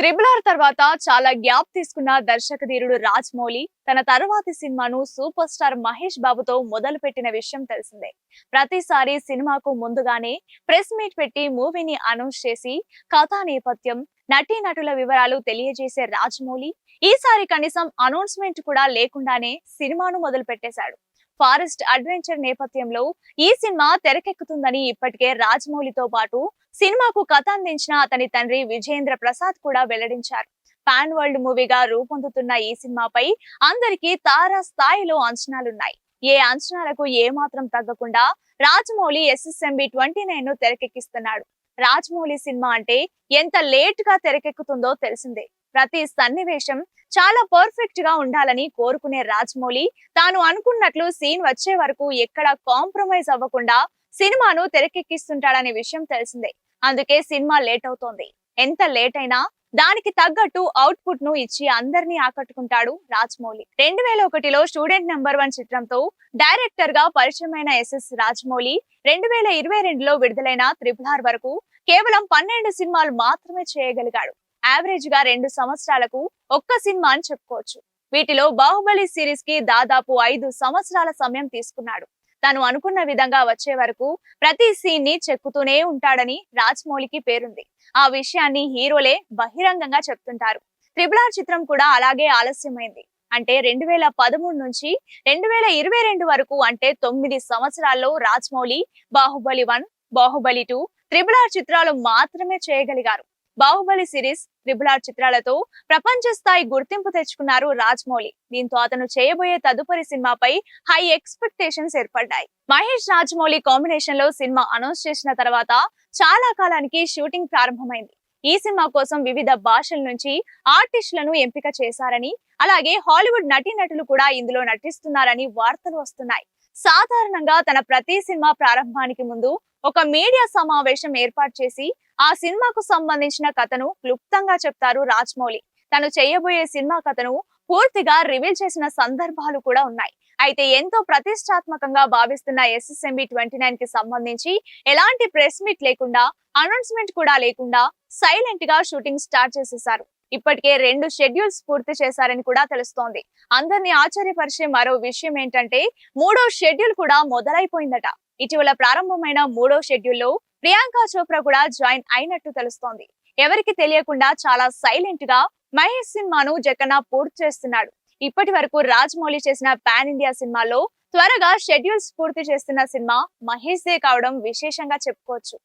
Triple R తర్వాత చాలా gap తీసుకున్న దర్శకధీరుడు రాజమౌళి తన తరువాతి సినిమాను సూపర్ స్టార్ మహేష్ బాబుతో మొదలు పెట్టిన విషయం తెలిసిందే. ప్రతిసారి సినిమాకు ముందుగానే ప్రెస్ మీట్ పెట్టి మూవీని అనౌన్స్ చేసి కథా నేపథ్యం, నటీనటుల వివరాలు తెలియజేసే రాజమౌళి ఈసారి కనీసం అనౌన్స్మెంట్ కూడా లేకుండానే సినిమాను మొదలు పెట్టేశాడు. ఫారెస్ట్ అడ్వెంచర్ నేపథ్యంలో ఈ సినిమా తెరకెక్కుతుందని ఇప్పటికే రాజమౌళితో పాటు సినిమాకు కథ అందించిన అతని తండ్రి విజయేంద్ర ప్రసాద్ కూడా వెల్లడించారు. పాన్ వరల్డ్ మూవీగా రూపొందుతున్న ఈ సినిమాపై అందరికీ తారా స్థాయిలో అంచనాలున్నాయి. ఏ అంచనాలకు ఏమాత్రం తగ్గకుండా రాజమౌళి SSMB 29 ను తెరకెక్కిస్తున్నాడు. రాజమౌళి సినిమా అంటే ఎంత లేట్ గా తెరకెక్కుతుందో తెలిసిందే. ప్రతి సన్నివేశం చాలా పర్ఫెక్ట్ గా ఉండాలని కోరుకునే రాజమౌళి తాను అనుకున్నట్లు సీన్ వచ్చే వరకు ఎక్కడ కాంప్రమైజ్ అవ్వకుండా సినిమాను తెరకెక్కిస్తుంటాడనే విషయం తెలిసిందే. అందుకే సినిమా లేట్ అవుతోంది. ఎంత లేట్ అయినా దానికి తగ్గట్టు అవుట్పుట్ ను ఇచ్చి అందరినీ ఆకట్టుకుంటాడు రాజమౌళి. 2001లో స్టూడెంట్ నెంబర్ 1 చిత్రంతో డైరెక్టర్ గా పరిచయమైన SS రాజమౌళి 2022లో విడుదలైన త్రిబుల్ ఆర్ వరకు కేవలం 12 సినిమాలు మాత్రమే చేయగలిగాడు. యావరేజ్ గా 2 సంవత్సరాలకు ఒక్క సినిమా అని చెప్పుకోవచ్చు. వీటిలో బాహుబలి సిరీస్ కి దాదాపు 5 సంవత్సరాల సమయం తీసుకున్నాడు. తాను అనుకున్న విధంగా వచ్చే వరకు ప్రతి సీన్ ని చెక్కుతూనే ఉంటాడని రాజమౌళికి పేరుంది. ఆ విషయాన్ని హీరోలే బహిరంగంగా చెప్తుంటారు. త్రిబుల్ ఆర్ చిత్రం కూడా అలాగే ఆలస్యమైంది. అంటే 2013 నుంచి 2022 వరకు, అంటే 9 సంవత్సరాల్లో రాజమౌళి బాహుబలి 1, బాహుబలి 2, త్రిబుల్ ఆర్ చిత్రాలు మాత్రమే చేయగలిగారు. బాహుబలి సిరీస్, త్రిబుల్ ఆర్ చిత్రాలతో ప్రపంచ స్థాయి గుర్తింపు తెచ్చుకున్నారు రాజమౌళి. దీంతో అతను చేయబోయే తదుపరి సినిమాపై హై ఎక్స్పెక్టేషన్స్ ఏర్పడ్డాయి. మహేష్ రాజమౌళి కాంబినేషన్ లో సినిమా అనౌన్స్ చేసిన తర్వాత చాలా కాలానికి షూటింగ్ ప్రారంభమైంది. ఈ సినిమా కోసం వివిధ భాషల నుంచి ఆర్టిస్టులను ఎంపిక చేశారని, అలాగే హాలీవుడ్ నటీనటులు కూడా ఇందులో నటిస్తున్నారని వార్తలు వస్తున్నాయి. సాధారణంగా తన ప్రతి సినిమా ప్రారంభానికి ముందు ఒక మీడియా సమావేశం ఏర్పాటు చేసి ఆ సినిమాకు సంబంధించిన కథను క్లుప్తంగా చెప్తారు రాజమౌళి. తను చేయబోయే సినిమా కథను పూర్తిగా రివీల్ చేసిన సందర్భాలు కూడా ఉన్నాయి. అయితే ఎంతో ప్రతిష్టాత్మకంగా భావిస్తున్న SSMB 29 కి సంబంధించి ఎలాంటి ప్రెస్ మీట్ లేకుండా, అనౌన్స్మెంట్ కూడా లేకుండా సైలెంట్ గా షూటింగ్ స్టార్ట్ చేసేశారు. ఇప్పటికే 2 షెడ్యూల్స్ పూర్తి చేశారని కూడా తెలుస్తోంది. అందరినీ ఆశ్చర్యపరిచే మరో విషయం ఏంటంటే 3వ షెడ్యూల్ కూడా మొదలైపోయిందట. ఇటీవల ప్రారంభమైన 3వ షెడ్యూల్లో ప్రియాంక చోప్రా కూడా జాయిన్ అయినట్టు తెలుస్తోంది. ఎవరికి తెలియకుండా చాలా సైలెంట్ గా మహేష్ సినిమాను జక్కన్న పూర్తి చేస్తున్నాడు. ఇప్పటి వరకు రాజమౌళి చేసిన పాన్ ఇండియా సినిమాలో త్వరగా షెడ్యూల్స్ పూర్తి చేస్తున్న సినిమా మహేష్ దే కావడం విశేషంగా చెప్పుకోవచ్చు.